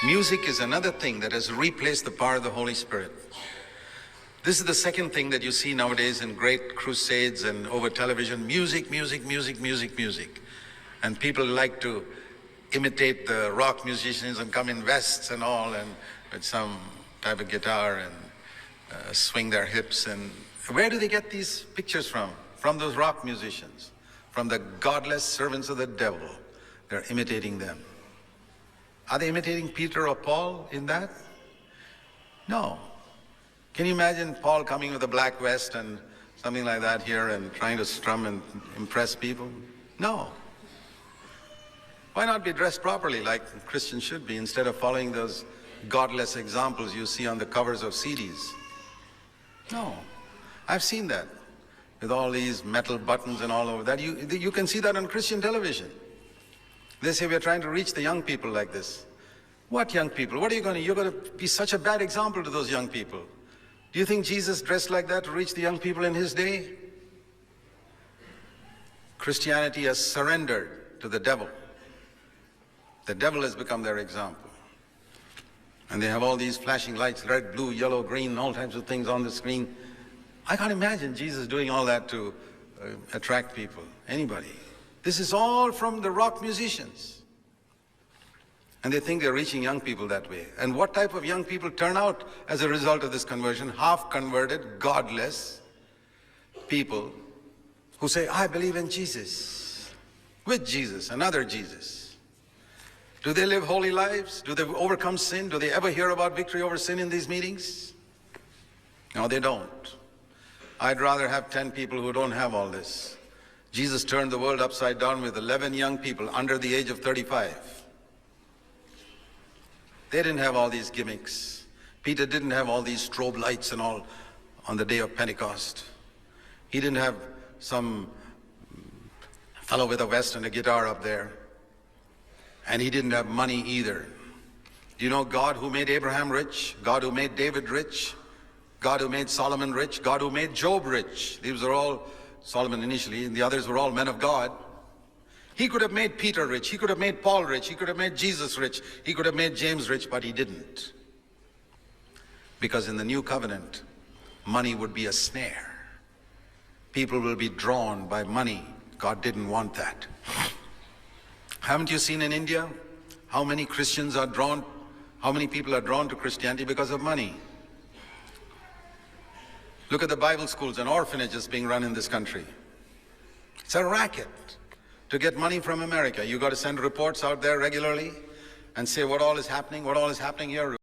Music is another thing that has replaced the power of the Holy Spirit. This is the second thing that you see nowadays in great crusades and over television. Music, music, music, music, music. And people like to imitate the rock musicians and come in vests and all, and with some type of guitar and swing their hips. And where do they get these pictures from? From those rock musicians, from the godless servants of the devil. They're imitating them. Are they imitating Peter or Paul in that? No. Can you imagine Paul coming with a black vest and something like that here and trying to strum and impress people? No. Why not be dressed properly like Christians should be instead of following those godless examples you see on the covers of CDs? No. I've seen that with all these metal buttons and all over that. You can see that on Christian television. They say we're trying to reach the young people like this. What young people? What are you going to? You're going to be such a bad example to those young people. Do you think Jesus dressed like that to reach the young people in his day? Christianity has surrendered to the devil. The devil has become their example. And they have all these flashing lights, red, blue, yellow, green, all types of things on the screen. I can't imagine Jesus doing all that to attract people, anybody. This is all from the rock musicians. And they think they're reaching young people that way. And what type of young people turn out as a result of this conversion? Half-converted, godless people who say, I believe in Jesus. With Jesus, another Jesus. Do they live holy lives? Do they overcome sin? Do they ever hear about victory over sin in these meetings? No, they don't. I'd rather have 10 people who don't have all this. Jesus turned the world upside down with 11 young people under the age of 35. They didn't have all these gimmicks. Peter didn't have all these strobe lights and all on the day of Pentecost. He didn't have some fellow with a vest and a guitar up there. And he didn't have money either. Do you know God who made Abraham rich? God who made David rich? God who made Solomon rich? God who made Job rich? These are all Solomon initially, and the others were all men of God. He could have made Peter rich. He could have made Paul rich. He could have made Jesus rich. He could have made James rich, but he didn't. Because in the new covenant, money would be a snare. People will be drawn by money. God didn't want that. Haven't you seen in India how many Christians are drawn, how many people are drawn to Christianity because of money? Look at the Bible schools and orphanages being run in this country. It's a racket to get money from America. You got to send reports out there regularly and say what all is happening here.